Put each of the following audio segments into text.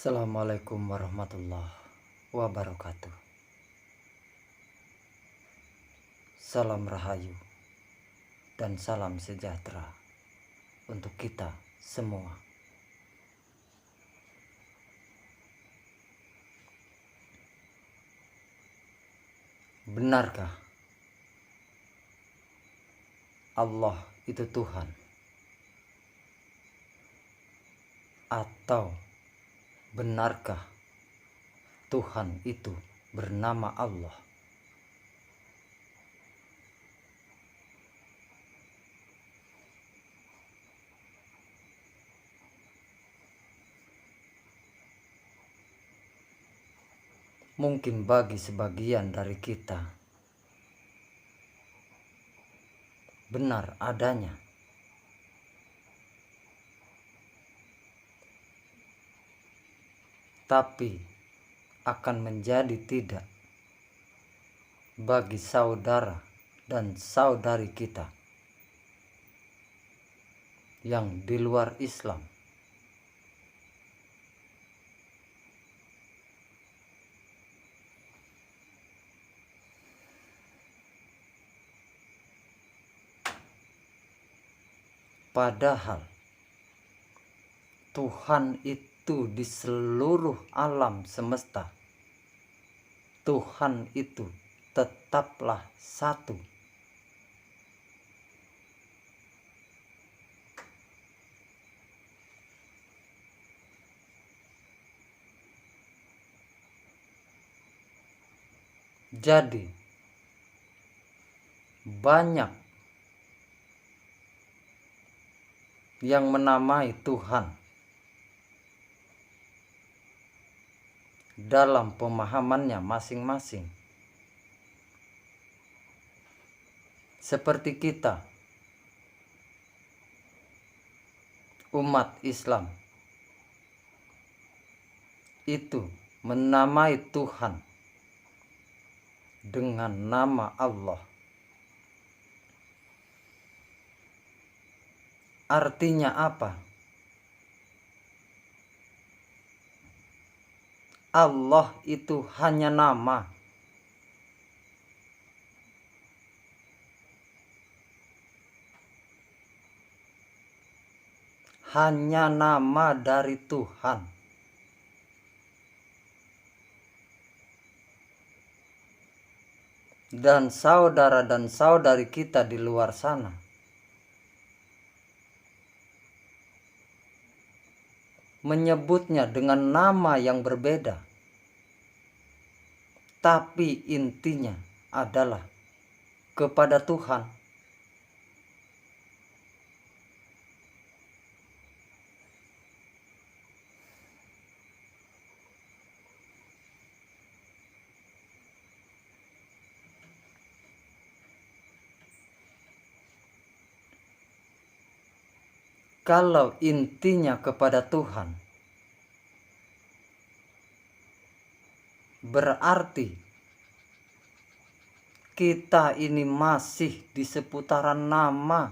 Assalamualaikum warahmatullahi wabarakatuh. Salam rahayu dan salam sejahtera untuk kita semua. Benarkah Allah itu Tuhan? Atau benarkah Tuhan itu bernama Allah? Mungkin bagi sebagian dari kita benar adanya, tapi akan menjadi tidak bagi saudara dan saudari kita yang di luar Islam. Padahal Tuhan itu di seluruh alam semesta, Tuhan itu tetaplah satu. Jadi banyak yang menamai Tuhan dalam pemahamannya masing-masing. Seperti kita, umat Islam, itu menamai Tuhan dengan nama Allah. Artinya apa? Allah itu hanya nama. Hanya nama dari Tuhan. Dan saudara dan saudari kita di luar sana menyebutnya dengan nama yang berbeda, tapi intinya adalah kepada Tuhan. Kalau intinya kepada Tuhan, berarti kita ini masih di seputaran nama.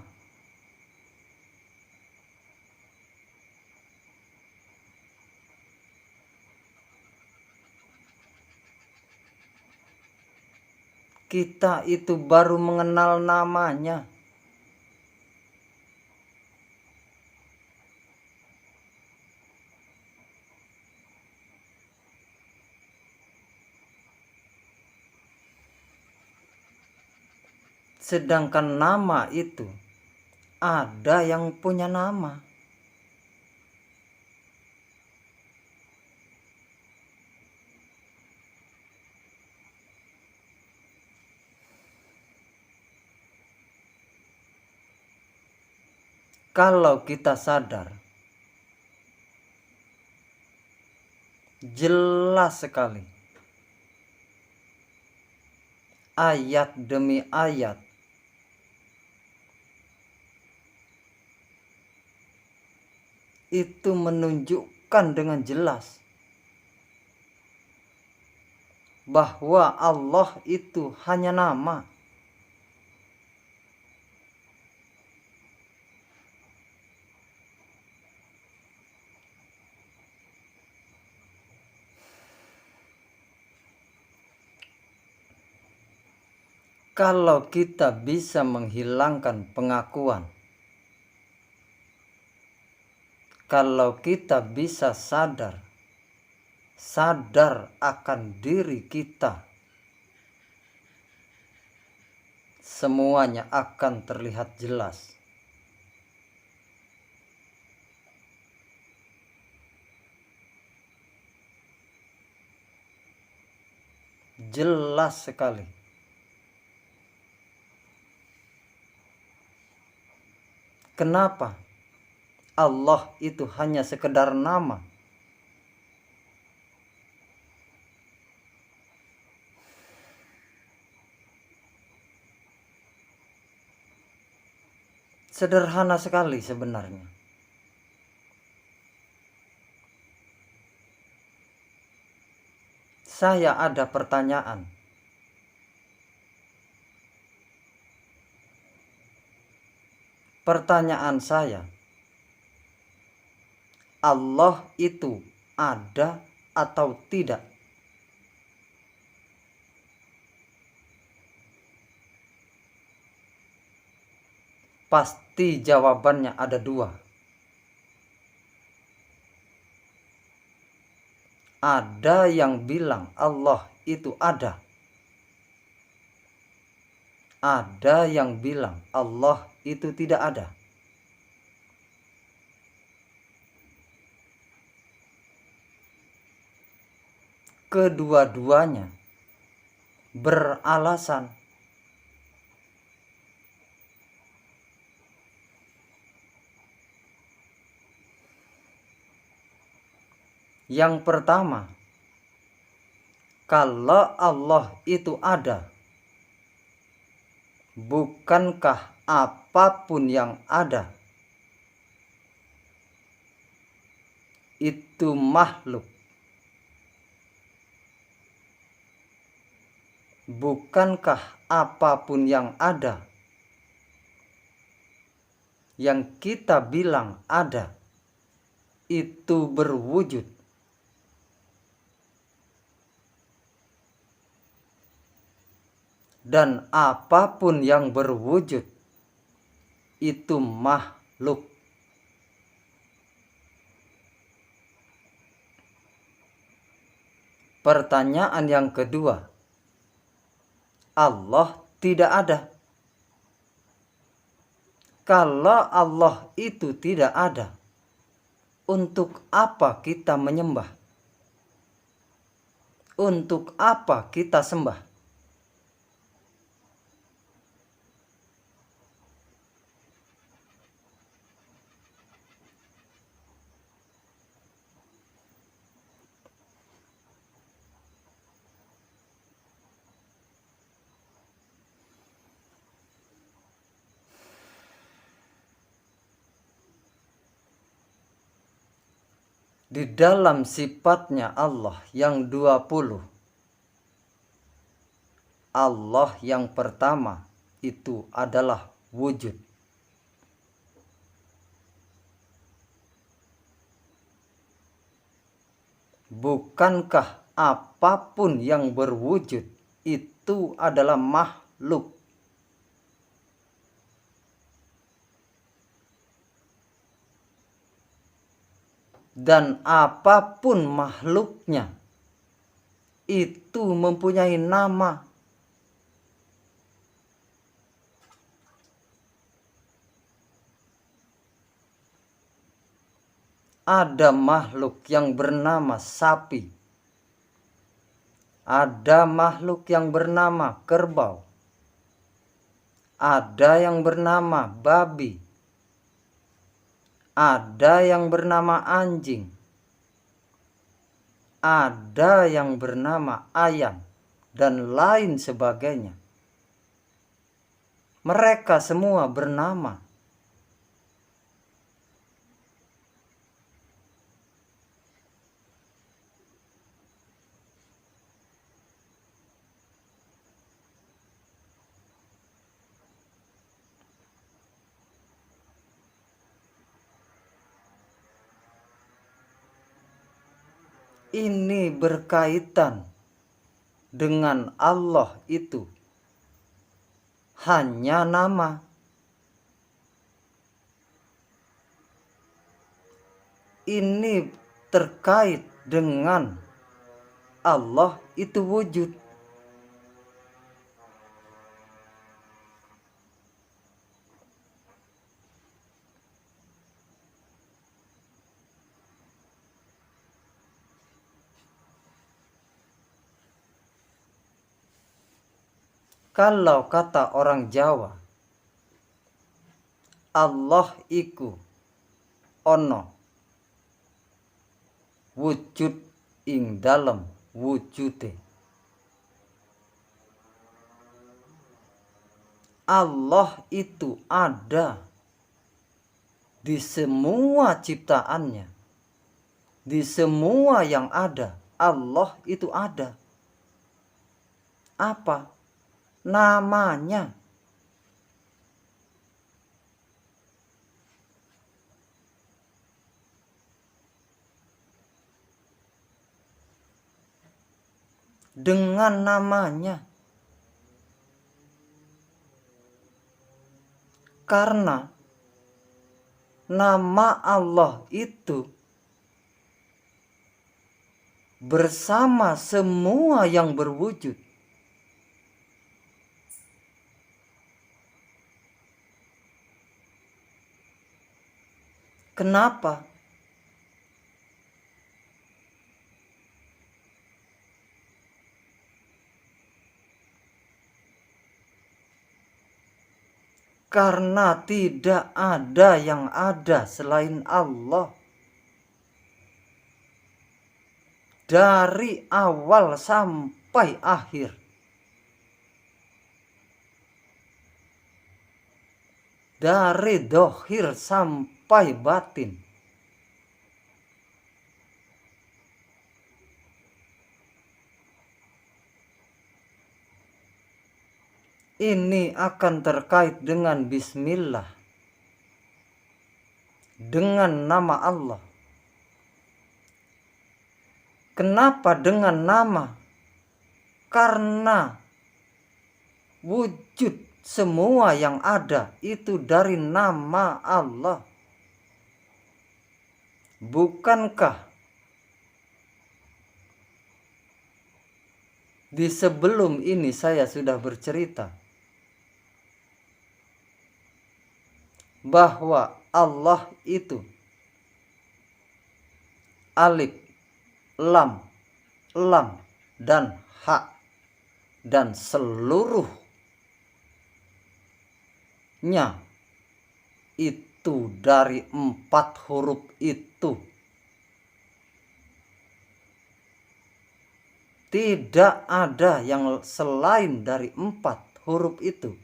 Kita itu baru mengenal namanya. Sedangkan nama itu ada yang punya nama. Kalau kita sadar, jelas sekali ayat demi ayat itu menunjukkan dengan jelas bahwa Allah itu hanya nama. Kalau kita bisa menghilangkan pengakuan, kalau kita bisa sadar akan diri kita, semuanya akan terlihat jelas. Jelas sekali. Kenapa? Allah itu hanya sekedar nama. Sederhana sekali sebenarnya. Saya ada pertanyaan. Pertanyaan saya, Allah itu ada atau tidak? Pasti jawabannya ada dua. Ada yang bilang Allah itu ada. Ada yang bilang Allah itu tidak ada. Kedua-duanya beralasan. Yang pertama, kalau Allah itu ada, bukankah apapun yang ada itu makhluk? Bukankah apapun yang ada, yang kita bilang ada, itu berwujud? Dan apapun yang berwujud itu makhluk. Pertanyaan yang kedua, Allah tidak ada. Kalau Allah itu tidak ada, untuk apa kita menyembah? Untuk apa kita sembah? Di dalam sifatnya Allah yang 20, Allah yang pertama itu adalah wujud. Bukankah apapun yang berwujud itu adalah makhluk? Dan apapun makhluknya itu mempunyai nama. Ada makhluk yang bernama sapi. Ada makhluk yang bernama kerbau. Ada yang bernama babi. Ada yang bernama anjing. Ada yang bernama ayam, dan lain sebagainya. Mereka semua bernama. Ini berkaitan dengan Allah itu hanya nama. Ini terkait dengan Allah itu wujud. Kalau kata orang Jawa, Allah iku ono wujud ing dalem wujude. Allah itu ada di semua ciptaannya, di semua yang ada. Allah itu ada. Apa namanya? Dengan namanya. Karena nama Allah itu bersama semua yang berwujud. Kenapa? Karena tidak ada yang ada selain Allah. Dari awal sampai akhir. Dari dohir sampai batin. Ini akan terkait dengan bismillah. Dengan nama Allah. Kenapa dengan nama? Karena wujud semua yang ada itu dari nama Allah. Bukankah di sebelum ini saya sudah bercerita bahwa Allah itu alif, lam, dan ha, dan seluruhnya itu dari 4 huruf itu. Tidak ada yang selain dari 4 huruf itu.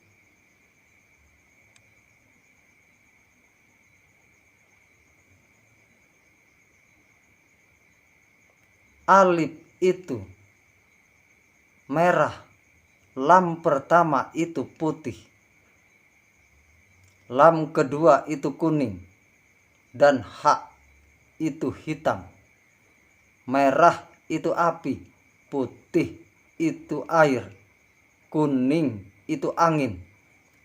Alif itu merah, lam pertama itu putih, lam kedua itu kuning, dan ha itu hitam. Merah itu api, putih itu air, kuning itu angin,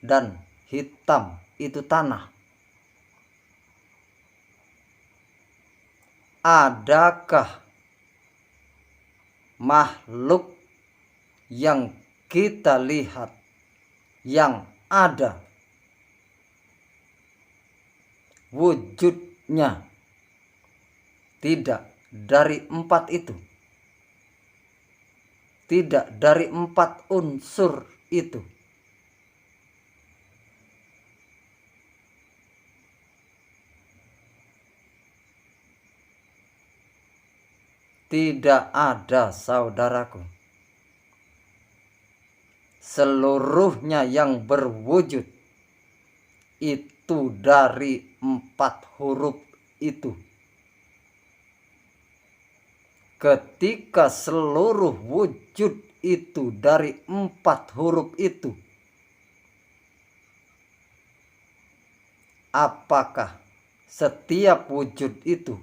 dan hitam itu tanah. Adakah makhluk yang kita lihat yang ada wujudnya tidak dari 4 itu, tidak dari 4 unsur itu? Tidak ada, saudaraku. Seluruhnya yang berwujud itu dari 4 huruf itu. Ketika seluruh wujud itu dari 4 huruf itu, apakah setiap wujud itu,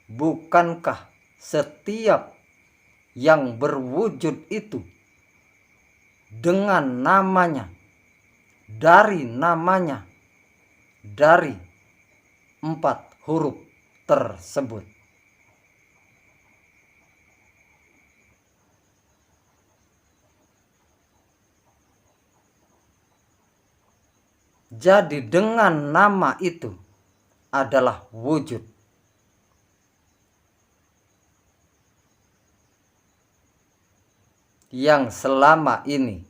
bukankah setiap yang berwujud itu dengan namanya dari namanya, dari 4 huruf tersebut. Jadi dengan nama itu adalah wujud yang selama ini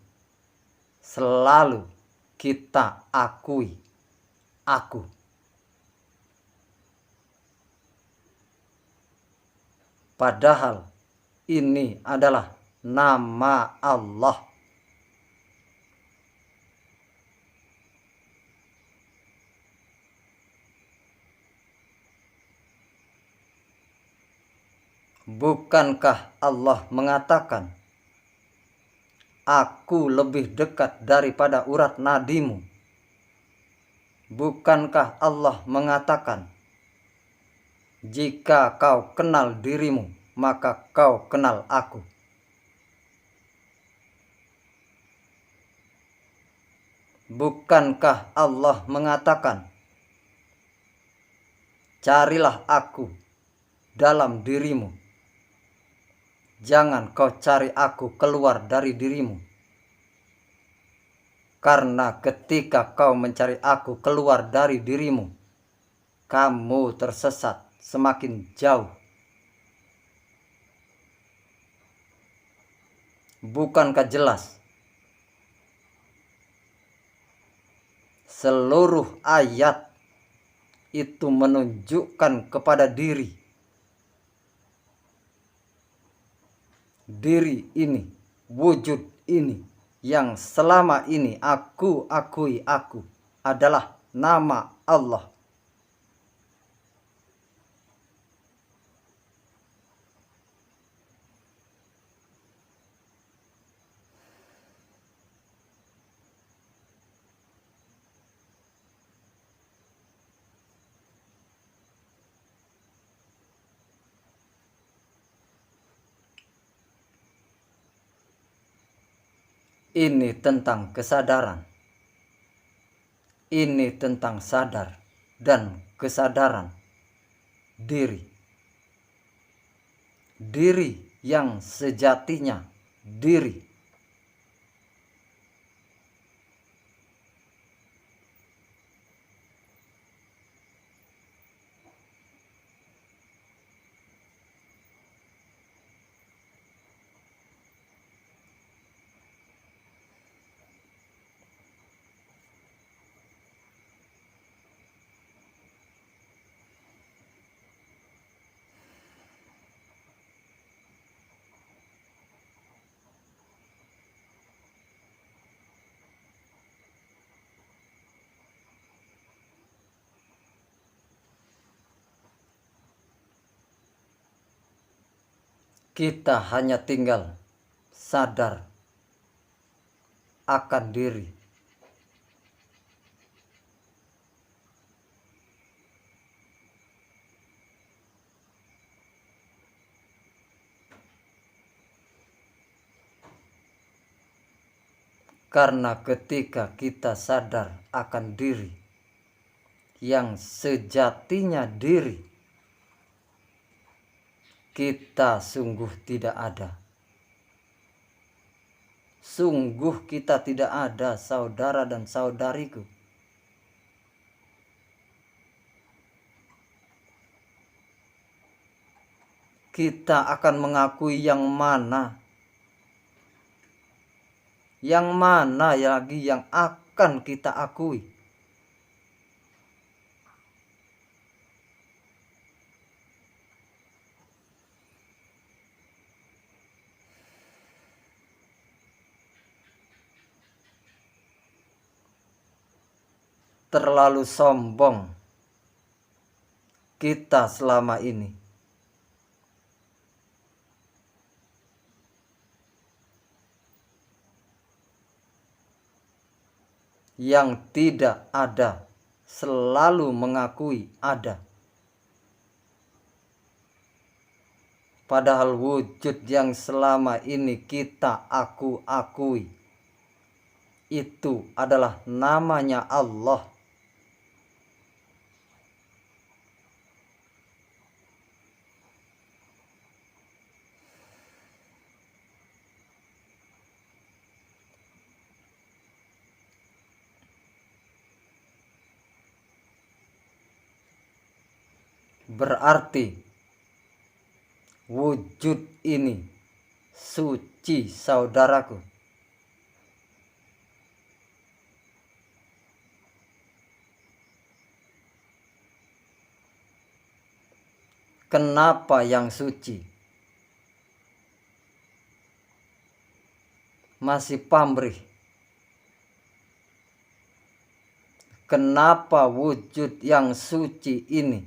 selalu kita akui, aku. Padahal ini adalah nama Allah. Bukankah Allah mengatakan, aku lebih dekat daripada urat nadimu? Bukankah Allah mengatakan, jika kau kenal dirimu, maka kau kenal aku? Bukankah Allah mengatakan, carilah aku dalam dirimu, jangan kau cari aku keluar dari dirimu. Karena ketika kau mencari aku keluar dari dirimu, kamu tersesat semakin jauh. Bukankah jelas seluruh ayat itu menunjukkan kepada diri ini, wujud ini yang selama ini aku akui, aku adalah nama Allah. Ini tentang kesadaran. Ini tentang sadar dan kesadaran diri. Diri yang sejatinya diri. Kita hanya tinggal sadar akan diri. Karena ketika kita sadar akan diri yang sejatinya diri, kita sungguh tidak ada. Sungguh kita tidak ada, saudara dan saudariku. Kita akan mengakui yang mana? Yang mana lagi yang akan kita akui? Terlalu sombong kita selama ini. Yang tidak ada selalu mengakui ada. Padahal wujud yang selama ini kita akui itu adalah namanya Allah. Berarti wujud ini suci, saudaraku. Kenapa yang suci? Masih pamrih. Kenapa wujud yang suci ini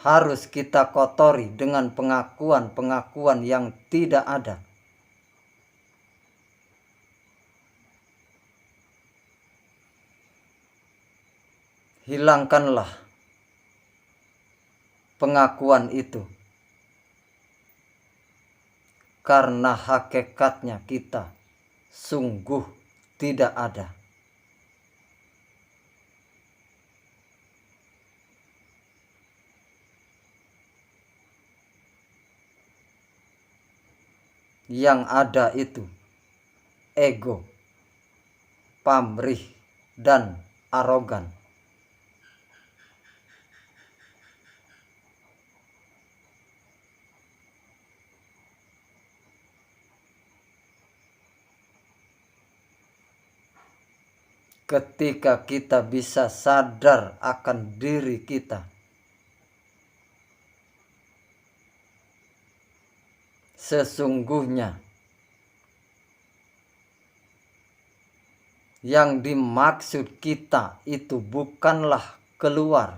harus kita kotori dengan pengakuan-pengakuan yang tidak ada? Hilangkanlah pengakuan itu, karena hakikatnya kita sungguh tidak ada. Yang ada itu ego, pamrih, dan arogan. Ketika kita bisa sadar akan diri kita, sesungguhnya yang dimaksud kita itu bukanlah keluar.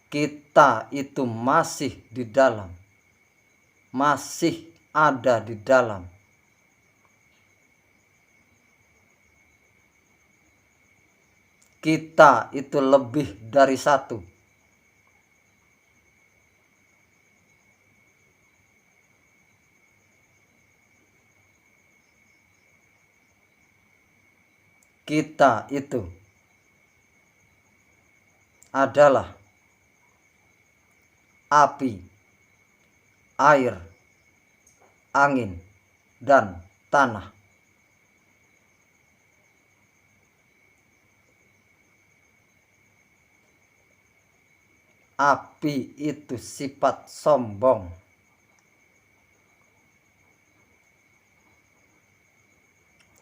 Kita itu masih di dalam, masih ada di dalam. Kita itu lebih dari satu. Kita itu adalah api, air, angin, dan tanah. Api itu sifat sombong.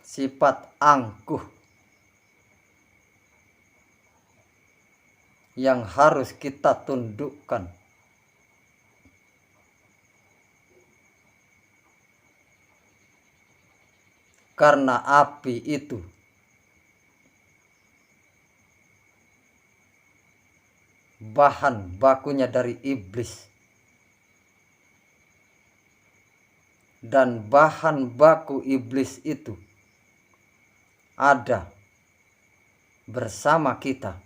Sifat angkuh yang harus kita tundukkan. Karena api itu bahan bakunya dari iblis, dan bahan baku iblis itu ada bersama kita.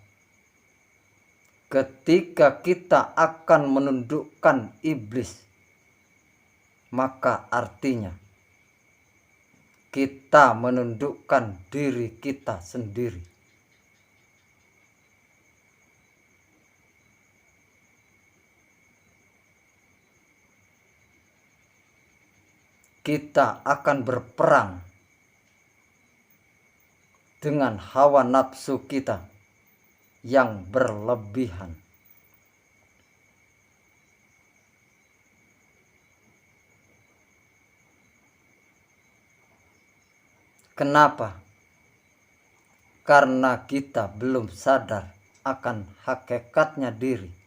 Ketika kita akan menundukkan iblis, maka artinya kita menundukkan diri kita sendiri. Kita akan berperang dengan hawa nafsu kita yang berlebihan. Kenapa? Karena kita belum sadar akan hakikatnya diri.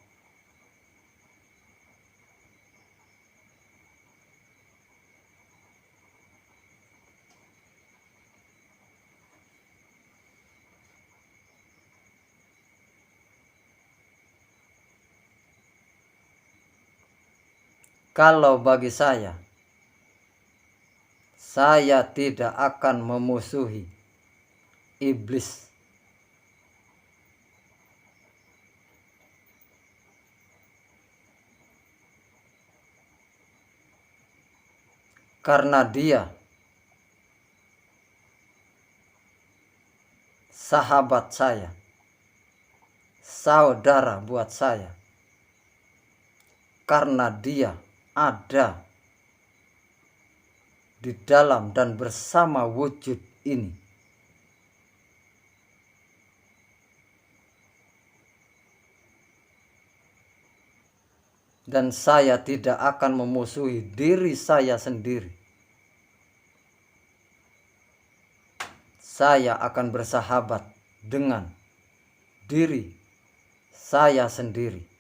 Kalau bagi saya tidak akan memusuhi iblis. karena dia sahabat saya, saudara buat saya, karena dia ada di dalam dan bersama wujud ini. Dan saya tidak akan memusuhi diri saya sendiri. Saya akan bersahabat dengan diri saya sendiri.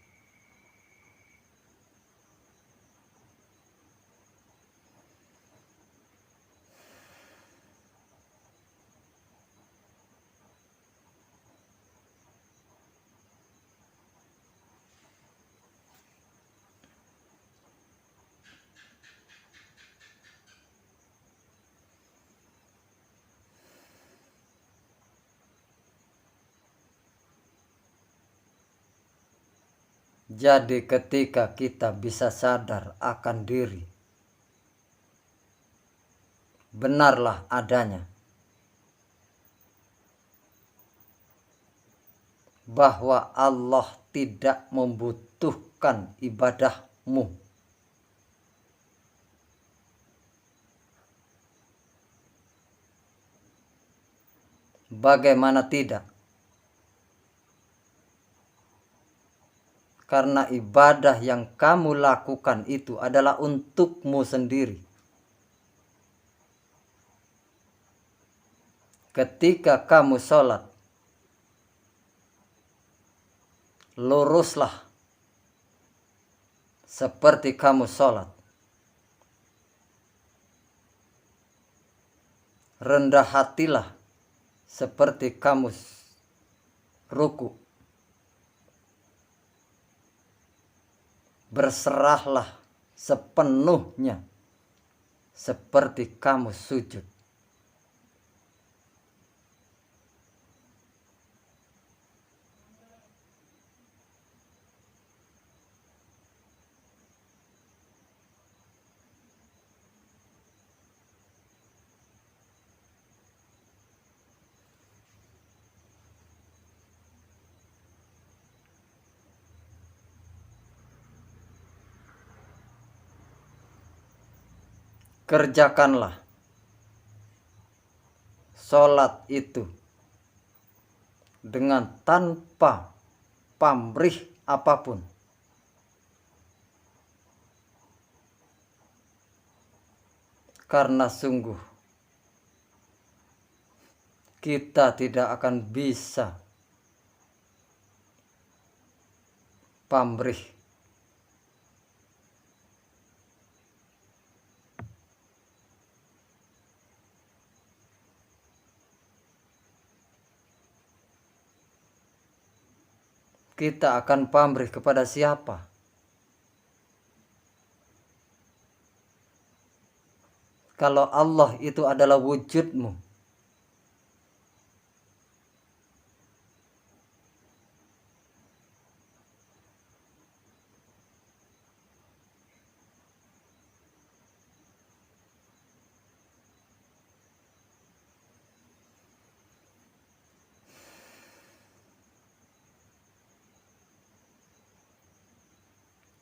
Jadi ketika kita bisa sadar akan diri, benarlah adanya, bahwa Allah tidak membutuhkan ibadahmu. Bagaimana tidak? Karena ibadah yang kamu lakukan itu adalah untukmu sendiri. Ketika kamu sholat, luruslah seperti kamu sholat. Rendah hatilah seperti kamu ruku. Berserahlah sepenuhnya seperti kamu sujud. Kerjakanlah sholat itu dengan tanpa pamrih apapun. Karena sungguh kita tidak akan bisa pamrih. Kita akan pamrih kepada siapa? Kalau Allah itu adalah wujudmu.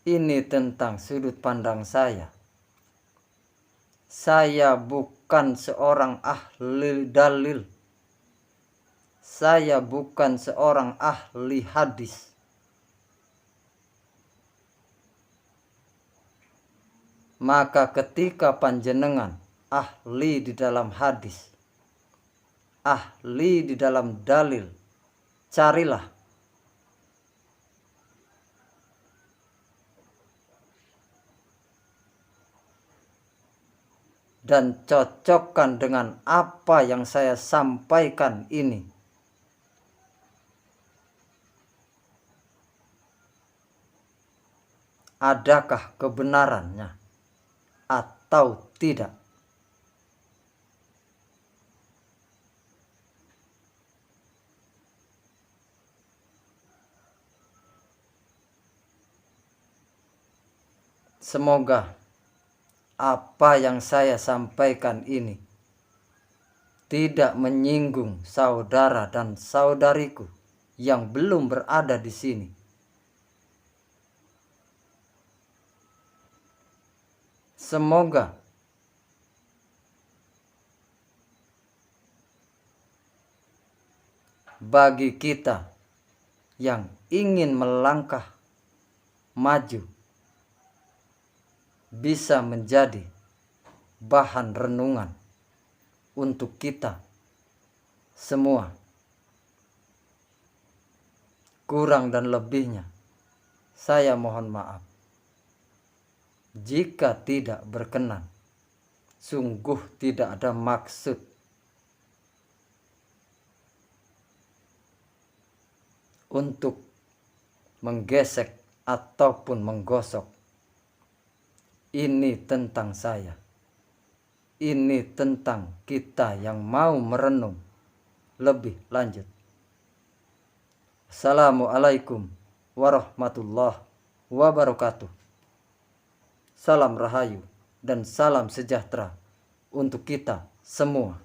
Ini tentang sudut pandang saya. Saya bukan seorang ahli dalil. Saya bukan seorang ahli hadis. Maka ketika panjenengan ahli di dalam hadis, ahli di dalam dalil, carilah dan cocokkan dengan apa yang saya sampaikan ini. Adakah kebenarannya atau tidak? Semoga apa yang saya sampaikan ini tidak menyinggung saudara dan saudariku yang belum berada di sini. Semoga bagi kita yang ingin melangkah maju bisa menjadi bahan renungan untuk kita semua. Kurang dan lebihnya saya mohon maaf. Jika tidak berkenan, sungguh tidak ada maksud untuk menggesek ataupun menggosok. Ini tentang saya. Ini tentang kita yang mau merenung lebih lanjut. Assalamualaikum warahmatullahi wabarakatuh. Salam rahayu dan salam sejahtera untuk kita semua.